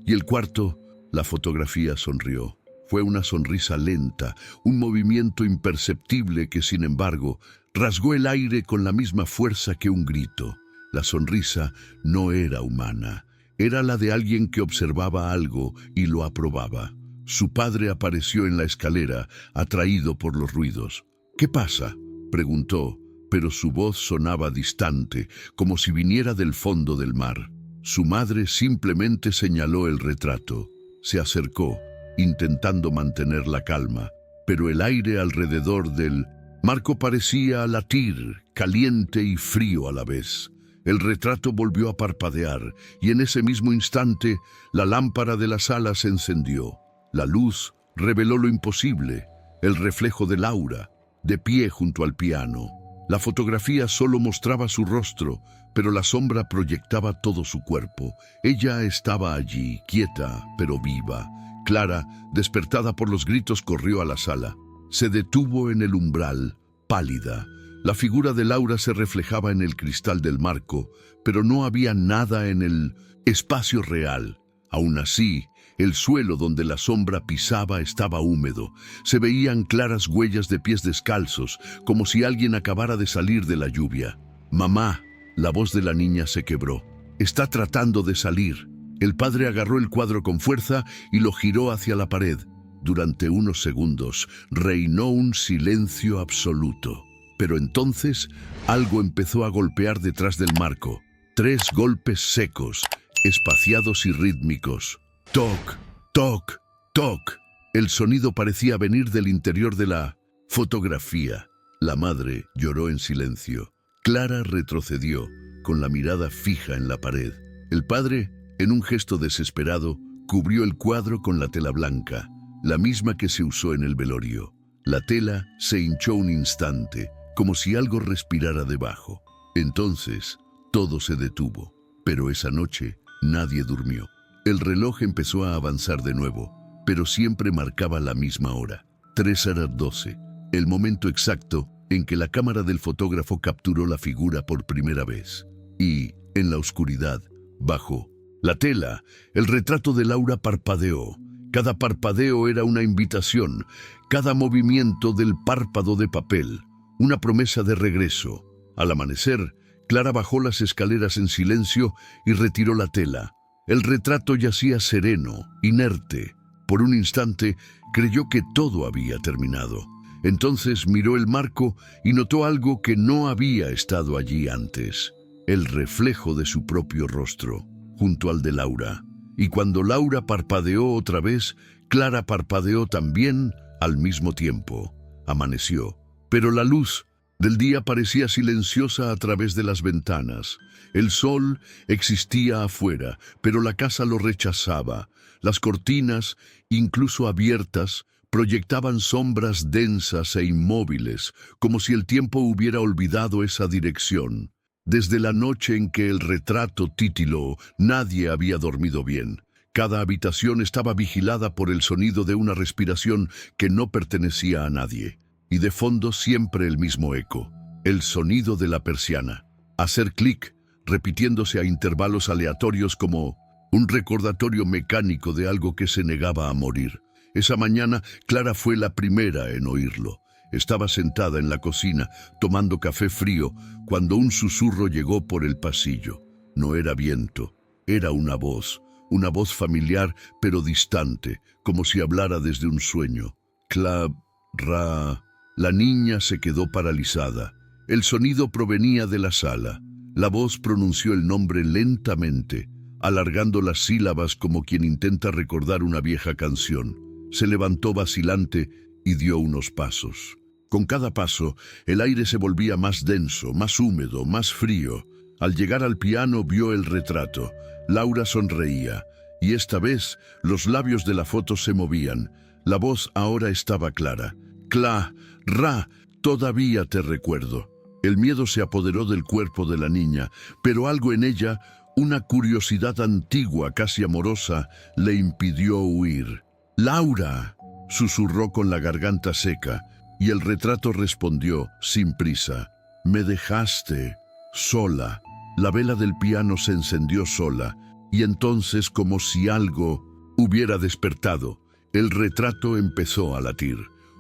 S1: Y el cuarto, la fotografía sonrió. Fue una sonrisa lenta, un movimiento imperceptible que, sin embargo, rasgó el aire con la misma fuerza que un grito. La sonrisa no era humana, era la de alguien que observaba algo y lo aprobaba. Su padre apareció en la escalera, atraído por los ruidos. «¿Qué pasa?», preguntó, pero su voz sonaba distante, como si viniera del fondo del mar. Su madre simplemente señaló el retrato. Se acercó, intentando mantener la calma, pero el aire alrededor del marco parecía latir, caliente y frío a la vez. El retrato volvió a parpadear, y en ese mismo instante la lámpara de la sala se encendió. La luz reveló lo imposible, el reflejo de Laura, de pie junto al piano. La fotografía solo mostraba su rostro, pero la sombra proyectaba todo su cuerpo. Ella estaba allí, quieta, pero viva. Clara, despertada por los gritos, corrió a la sala. Se detuvo en el umbral, pálida. La figura de Laura se reflejaba en el cristal del marco, pero no había nada en el espacio real. Aún así, el suelo donde la sombra pisaba estaba húmedo. Se veían claras huellas de pies descalzos, como si alguien acabara de salir de la lluvia. «Mamá», la voz de la niña se quebró. «Está tratando de salir». El padre agarró el cuadro con fuerza y lo giró hacia la pared. Durante unos segundos reinó un silencio absoluto. Pero entonces algo empezó a golpear detrás del marco. 3 golpes secos, espaciados y rítmicos. Toc, toc, toc. El sonido parecía venir del interior de la fotografía. La madre lloró en silencio. Clara retrocedió, con la mirada fija en la pared. El padre, en un gesto desesperado, cubrió el cuadro con la tela blanca, la misma que se usó en el velorio. La tela se hinchó un instante, como si algo respirara debajo. Entonces, todo se detuvo. Pero esa noche, nadie durmió. El reloj empezó a avanzar de nuevo, pero siempre marcaba la misma hora. 3:12, el momento exacto en que la cámara del fotógrafo capturó la figura por primera vez. Y, en la oscuridad, bajo la tela, el retrato de Laura parpadeó. Cada parpadeo era una invitación, cada movimiento del párpado de papel, una promesa de regreso. Al amanecer, Clara bajó las escaleras en silencio y retiró la tela. El retrato yacía sereno, inerte. Por un instante creyó que todo había terminado. Entonces miró el marco y notó algo que no había estado allí antes: el reflejo de su propio rostro, junto al de Laura. Y cuando Laura parpadeó otra vez, Clara parpadeó también al mismo tiempo. Amaneció, pero la luz del día parecía silenciosa a través de las ventanas. El sol existía afuera, pero la casa lo rechazaba. Las cortinas, incluso abiertas, proyectaban sombras densas e inmóviles, como si el tiempo hubiera olvidado esa dirección. Desde la noche en que el retrato titiló, nadie había dormido bien. Cada habitación estaba vigilada por el sonido de una respiración que no pertenecía a nadie. Y de fondo siempre el mismo eco, el sonido de la persiana. Hacer clic, repitiéndose a intervalos aleatorios como un recordatorio mecánico de algo que se negaba a morir. Esa mañana, Clara fue la primera en oírlo. Estaba sentada en la cocina, tomando café frío, cuando un susurro llegó por el pasillo. No era viento, era una voz familiar pero distante, como si hablara desde un sueño. Clara. La niña se quedó paralizada. El sonido provenía de la sala. La voz pronunció el nombre lentamente, alargando las sílabas como quien intenta recordar una vieja canción. Se levantó vacilante y dio unos pasos. Con cada paso, el aire se volvía más denso, más húmedo, más frío. Al llegar al piano vio el retrato. Laura sonreía, y esta vez los labios de la foto se movían. La voz ahora estaba clara. Clara, todavía te recuerdo. El miedo se apoderó del cuerpo de la niña, pero algo en ella, una curiosidad antigua, casi amorosa, le impidió huir. «Laura», susurró con la garganta seca, y el retrato respondió, sin prisa: «Me dejaste sola». La vela del piano se encendió sola, y entonces, como si algo hubiera despertado, el retrato empezó a latir.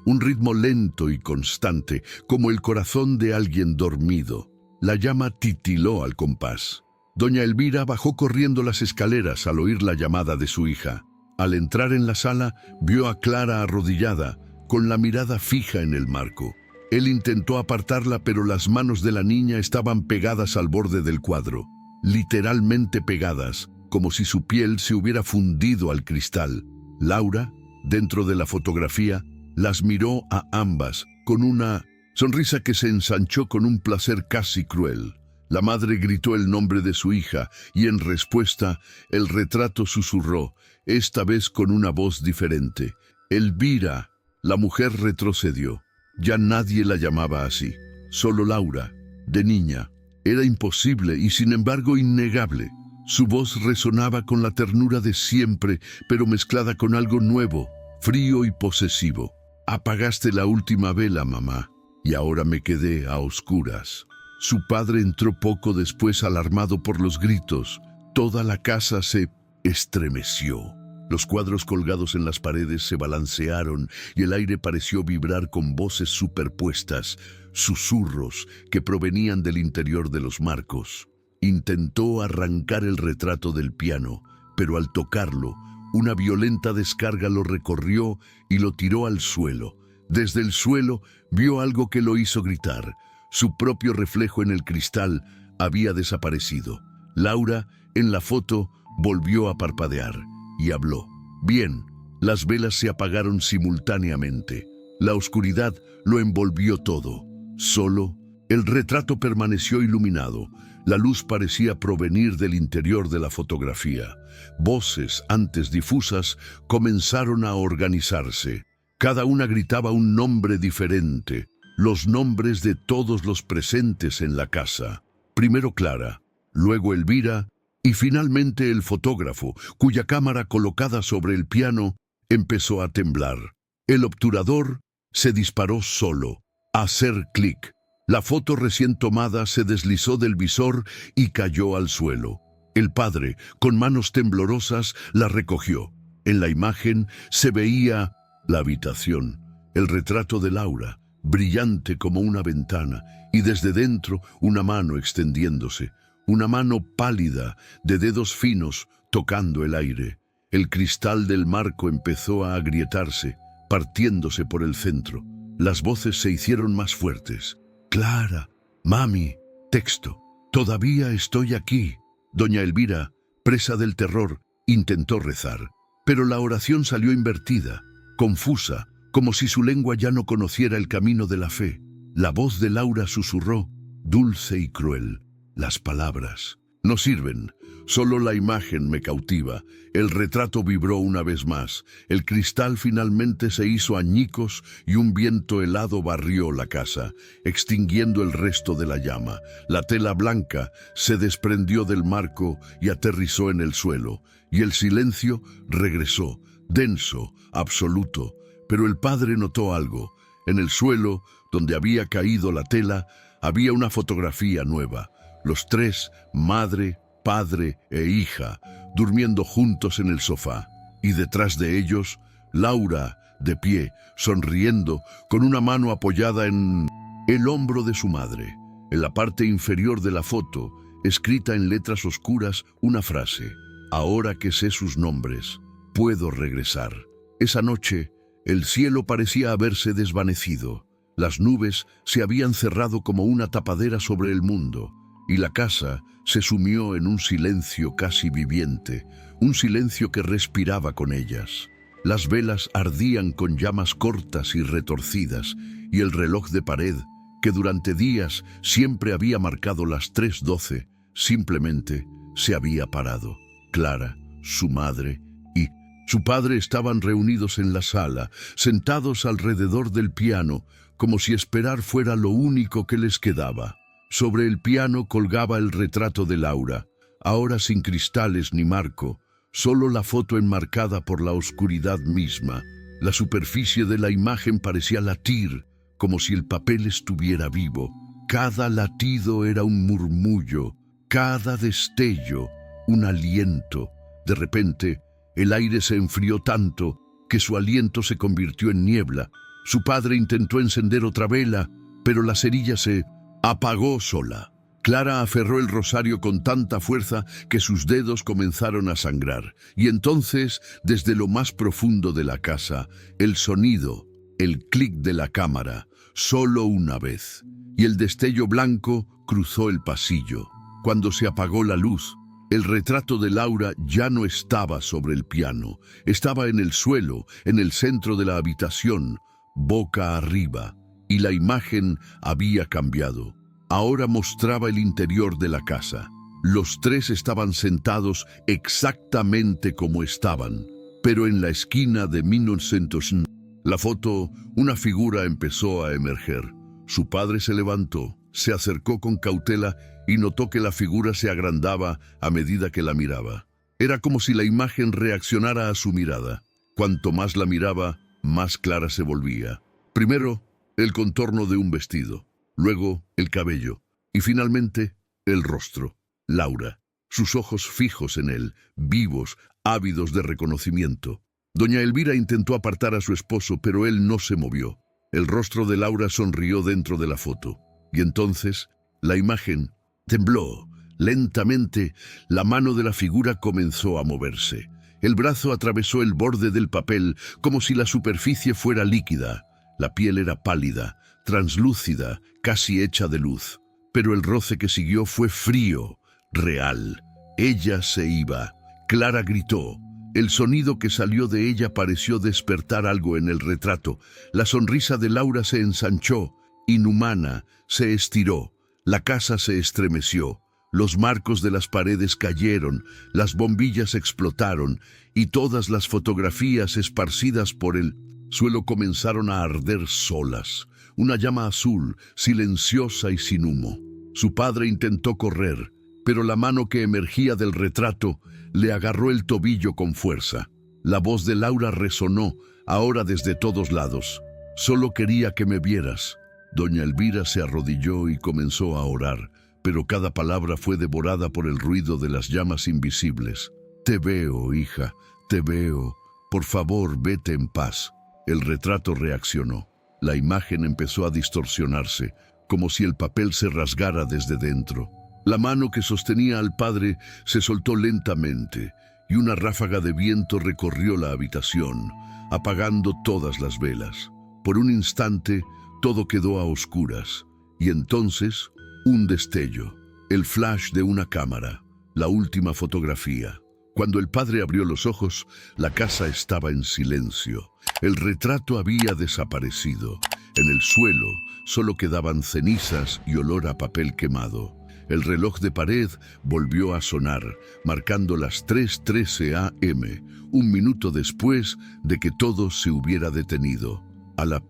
S1: un ritmo lento y constante, como el corazón de alguien dormido. La llama titiló al compás. Doña Elvira bajó corriendo las escaleras al oír la llamada de su hija. Al entrar en la sala, vio a Clara arrodillada, con la mirada fija en el marco. Él intentó apartarla, pero las manos de la niña estaban pegadas al borde del cuadro, literalmente pegadas, como si su piel se hubiera fundido al cristal. Laura, dentro de la fotografía, las miró a ambas, con una sonrisa que se ensanchó con un placer casi cruel. La madre gritó el nombre de su hija y en respuesta el retrato susurró, esta vez con una voz diferente. Elvira. La mujer retrocedió. Ya nadie la llamaba así. Solo Laura, de niña. Era imposible y sin embargo innegable. Su voz resonaba con la ternura de siempre, pero mezclada con algo nuevo, frío y posesivo. Apagaste la última vela, mamá, y ahora me quedé a oscuras. Su padre entró poco después, alarmado por los gritos. Toda la casa se estremeció. Los cuadros colgados en las paredes se balancearon y el aire pareció vibrar con voces superpuestas, susurros que provenían del interior de los marcos. Intentó arrancar el retrato del piano, pero al tocarlo, una violenta descarga lo recorrió y lo tiró al suelo. Desde el suelo vio algo que lo hizo gritar. Su propio reflejo en el cristal había desaparecido. Laura, en la foto, volvió a parpadear y habló. Bien, las velas se apagaron simultáneamente. La oscuridad lo envolvió todo. Solo el retrato permaneció iluminado. La luz parecía provenir del interior de la fotografía. Voces, antes difusas, comenzaron a organizarse. Cada una gritaba un nombre diferente, los nombres de todos los presentes en la casa. Primero Clara, luego Elvira y finalmente el fotógrafo, cuya cámara colocada sobre el piano empezó a temblar. El obturador se disparó solo. A hacer clic. La foto recién tomada se deslizó del visor y cayó al suelo. El padre, con manos temblorosas, la recogió. En la imagen se veía la habitación, el retrato de Laura, brillante como una ventana, y desde dentro una mano extendiéndose, una mano pálida, de dedos finos, tocando el aire. El cristal del marco empezó a agrietarse, partiéndose por el centro. Las voces se hicieron más fuertes. Clara, mami, texto, todavía estoy aquí. Doña Elvira, presa del terror, intentó rezar, pero la oración salió invertida, confusa, como si su lengua ya no conociera el camino de la fe. La voz de Laura susurró, dulce y cruel, las palabras no sirven, solo la imagen me cautiva. El retrato vibró una vez más, el cristal finalmente se hizo añicos y un viento helado barrió la casa, extinguiendo el resto de la llama. La tela blanca se desprendió del marco y aterrizó en el suelo, y el silencio regresó, denso, absoluto. Pero el padre notó algo. En el suelo, donde había caído la tela, había una fotografía nueva. Los tres, madre, padre e hija, durmiendo juntos en el sofá. Y detrás de ellos, Laura, de pie, sonriendo, con una mano apoyada en el hombro de su madre. En la parte inferior de la foto, escrita en letras oscuras, una frase. Ahora que sé sus nombres, puedo regresar. Esa noche, el cielo parecía haberse desvanecido. Las nubes se habían cerrado como una tapadera sobre el mundo, y la casa se sumió en un silencio casi viviente, un silencio que respiraba con ellas. Las velas ardían con llamas cortas y retorcidas, y el reloj de pared, que durante días siempre había marcado las 3:12, simplemente se había parado. Clara, su madre y su padre estaban reunidos en la sala, sentados alrededor del piano, como si esperar fuera lo único que les quedaba. Sobre el piano colgaba el retrato de Laura, ahora sin cristales ni marco, solo la foto enmarcada por la oscuridad misma. La superficie de la imagen parecía latir, como si el papel estuviera vivo. Cada latido era un murmullo, cada destello, un aliento. De repente, el aire se enfrió tanto que su aliento se convirtió en niebla, Su padre intentó encender otra vela, pero la cerilla se apagó sola. Clara aferró el rosario con tanta fuerza que sus dedos comenzaron a sangrar. Y entonces, desde lo más profundo de la casa, el sonido, el clic de la cámara, solo una vez. Y el destello blanco cruzó el pasillo. Cuando se apagó la luz, el retrato de Laura ya no estaba sobre el piano. Estaba en el suelo, en el centro de la habitación, boca arriba. Y la imagen había cambiado. Ahora mostraba el interior de la casa. Los tres estaban sentados exactamente como estaban, pero en la esquina de 1900, la foto, una figura empezó a emerger. Su padre se levantó, se acercó con cautela y notó que la figura se agrandaba a medida que la miraba. Era como si la imagen reaccionara a su mirada. Cuanto más la miraba, más clara se volvía. Primero, el contorno de un vestido. Luego, el cabello. Y finalmente, el rostro. Laura. Sus ojos fijos en él, vivos, ávidos de reconocimiento. Doña Elvira intentó apartar a su esposo, pero él no se movió. El rostro de Laura sonrió dentro de la foto. Y entonces, la imagen tembló. Lentamente, la mano de la figura comenzó a moverse. El brazo atravesó el borde del papel como si la superficie fuera líquida. La piel era pálida, translúcida, casi hecha de luz. Pero el roce que siguió fue frío, real. Ella se iba. Clara gritó. El sonido que salió de ella pareció despertar algo en el retrato. La sonrisa de Laura se ensanchó, inhumana, se estiró. La casa se estremeció. Los marcos de las paredes cayeron, las bombillas explotaron y todas las fotografías esparcidas por el suelo comenzaron a arder solas. Una llama azul, silenciosa y sin humo. Su padre intentó correr, pero la mano que emergía del retrato le agarró el tobillo con fuerza. La voz de Laura resonó, ahora desde todos lados. Solo quería que me vieras. Doña Elvira se arrodilló y comenzó a orar, pero cada palabra fue devorada por el ruido de las llamas invisibles. Te veo, hija, te veo. Por favor, vete en paz. El retrato reaccionó. La imagen empezó a distorsionarse, como si el papel se rasgara desde dentro. La mano que sostenía al padre se soltó lentamente, y una ráfaga de viento recorrió la habitación, apagando todas las velas. Por un instante, todo quedó a oscuras, y entonces, un destello, el flash de una cámara, la última fotografía. Cuando el padre abrió los ojos, la casa estaba en silencio. El retrato había desaparecido. En el suelo solo quedaban cenizas y olor a papel quemado. El reloj de pared volvió a sonar, marcando las 3:13 a.m., un minuto después de que todo se hubiera detenido. A la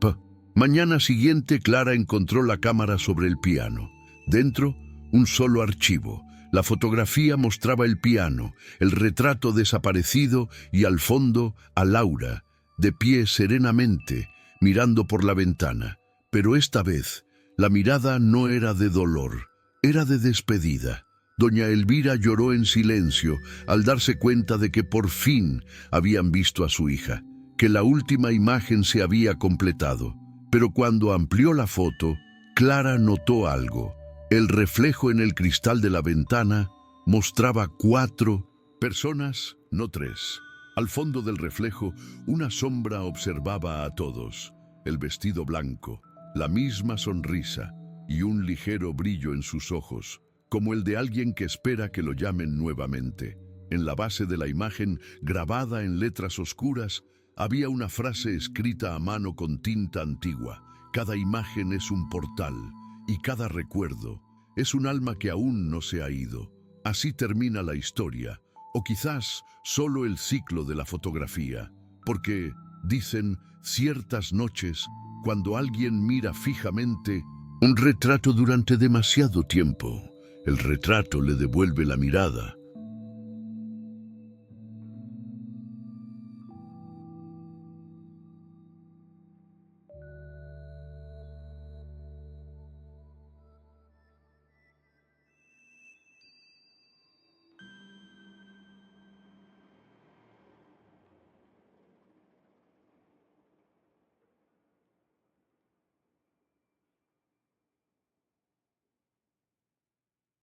S1: mañana siguiente, Clara encontró la cámara sobre el piano. Dentro, un solo archivo. La fotografía mostraba el piano, el retrato desaparecido y al fondo a Laura, de pie serenamente, mirando por la ventana. Pero esta vez, la mirada no era de dolor, era de despedida. Doña Elvira lloró en silencio al darse cuenta de que por fin habían visto a su hija, que la última imagen se había completado. Pero cuando amplió la foto, Clara notó algo. El reflejo en el cristal de la ventana mostraba 4 personas, no 3. Al fondo del reflejo, una sombra observaba a todos. El vestido blanco, la misma sonrisa y un ligero brillo en sus ojos, como el de alguien que espera que lo llamen nuevamente. En la base de la imagen, grabada en letras oscuras, había una frase escrita a mano con tinta antigua. Cada imagen es un portal. Y cada recuerdo es un alma que aún no se ha ido. Así termina la historia, o quizás solo el ciclo de la fotografía, porque, dicen, ciertas noches, cuando alguien mira fijamente un retrato durante demasiado tiempo, el retrato le devuelve la mirada,